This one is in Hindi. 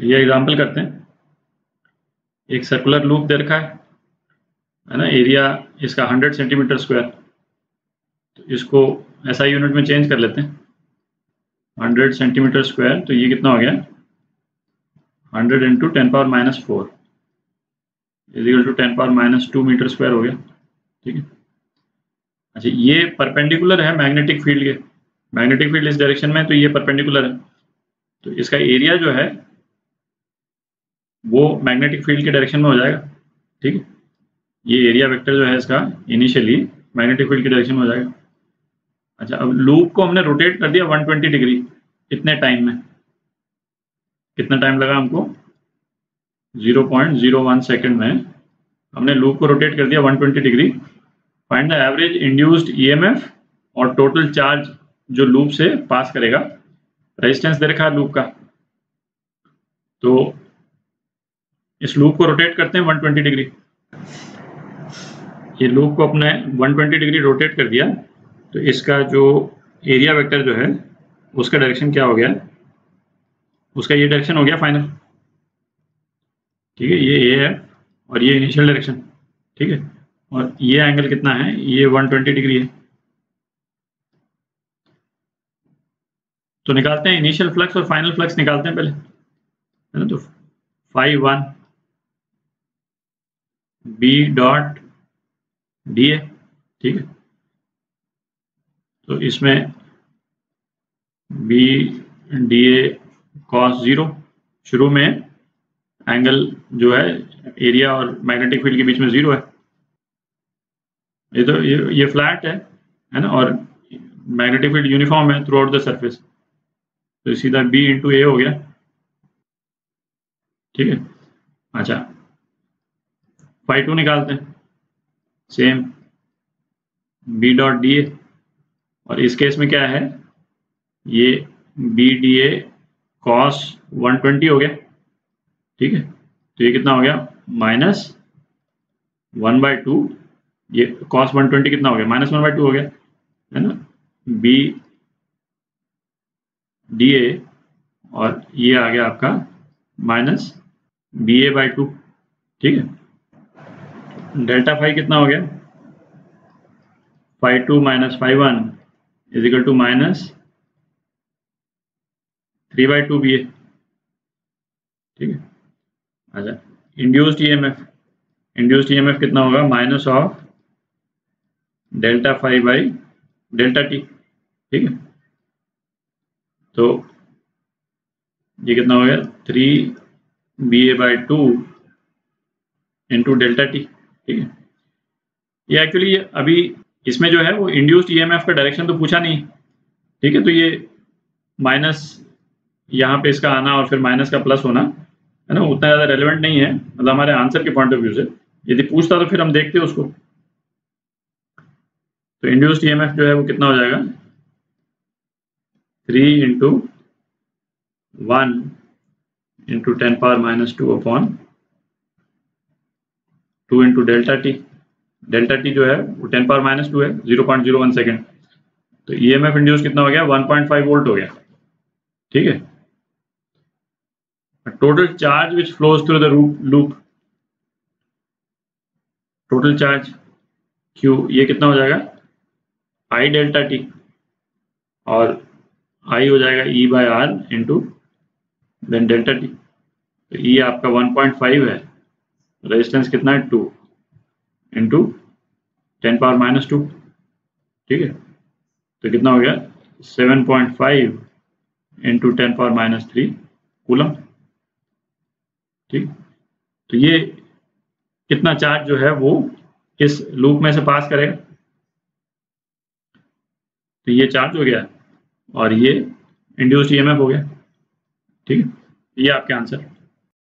ये एग्जांपल करते हैं। एक सर्कुलर लूप दे रखा है ना, एरिया इसका 100 सेंटीमीटर स्क्वायर। तो इसको SI यूनिट में चेंज कर लेते हैं। 100 सेंटीमीटर स्क्वायर, तो ये कितना हो गया 100 into 10⁻⁴ equal to 10⁻² metre square हो गया। ठीक है। अच्छा, ये परपेंडिकुलर है मैग्नेटिक फील्ड के, मैग्नेटिक फील्ड इस डायरेक्शन में, तो ये परपेंडिकुलर है, तो इसका एरिया जो है वो मैग्नेटिक फील्ड के डायरेक्शन में हो जाएगा। ठीक है, ये एरिया वेक्टर जो है इसका इनिशियली मैग्नेटिक फील्ड के डायरेक्शन में हो जाएगा। अच्छा, अब लूप को हमने रोटेट कर दिया 120 डिग्री। कितने टाइम में, कितना टाइम लगा हमको, 0.01 सेकेंड में हमने लूप को रोटेट कर दिया 120 degree. Find the average induced EMF और टोटल चार्ज जो लूप से पास करेगा। रेजिस्टेंस दे रखा है लूप का, तो इस लूप को रोटेट करते हैं 120 डिग्री। ये लूप को अपने 120 डिग्री रोटेट कर दिया, तो इसका जो एरिया वेक्टर जो है उसका डायरेक्शन क्या हो गया, उसका ये डायरेक्शन हो गया फाइनल। ठीक है, ये A है और ये इनिशियल डायरेक्शन। ठीक है, और ये एंगल कितना है, ये 120 डिग्री है। तो निकालते हैं इनिशियल फ्लक्स और फाइनल फ्लक्स निकालते हैं पहले, है ना। तो φ1 B डॉट DA। ठीक है, तो इसमें B DA cos 0, शुरू में एंगल जो है एरिया और मैग्नेटिक फील्ड के बीच में 0 है। ये तो ये फ्लैट है ना, और मैग्नेटिक फील्ड यूनिफॉर्म है थ्रू आउट द सरफेस, तो सीधा B इंटू A हो गया। ठीक है। अच्छा, φ2 निकालते हैं, सेम B डॉट DA, और इस केस में क्या है, ये B DA cos 120 हो गया। ठीक है, तो ये कितना हो गया -1/2, ये cos 120 कितना हो गया -1/2 हो गया, है ना। B DA और ये आ गया आपका -BA/2। ठीक है, डेल्टा फाई कितना हो गया, φ2 - φ1 इजिकल टू -3/2 BA। ठीक है। अच्छा, इंड्यूस्ड EMF कितना होगा, minus of delta phi by delta T. ठीक है, तो ये कितना हो गया 3BA/2 इंटू डेल्टा टी। ठीक है, ये एक्चुअली अभी इसमें जो है वो इंड्यूस्ड EMF का डायरेक्शन तो पूछा नहीं। ठीक है, तो ये माइनस यहाँ पे इसका आना और फिर माइनस का प्लस होना, है ना, उतना ज़्यादा रेलेवेंट नहीं है, मतलब हमारे आंसर के पॉइंट ऑफ व्यू से। यदि पूछता तो फिर हम देखते उसको। तो इंड्यूस्ड EMF जो है वो कितना हो जाएगा, 3 into 1 into 10⁻² upon 2 into delta T. Delta T जो है वो 10⁻² है, 0.01 सेकेंड। तो EMF इंड्यूस कितना हो गया 1.5 वोल्ट हो गया। ठीक है, total charge which flows through the loop, total charge Q, ये कितना हो जाएगा I डेल्टा टी, और I हो जाएगा E/R into then delta T. तो E आपका 1.5 है, रेजिस्टेंस कितना है 2 इंटू 10⁻²। ठीक है, तो कितना हो गया 7.5 इंटू 10⁻³ कूलम। ठीक, तो ये कितना चार्ज जो है वो इस लूप में से पास करेगा, तो ये चार्ज हो गया और ये इंड्यूस्ड EMF हो गया। ठीक है, ये आपके आंसर।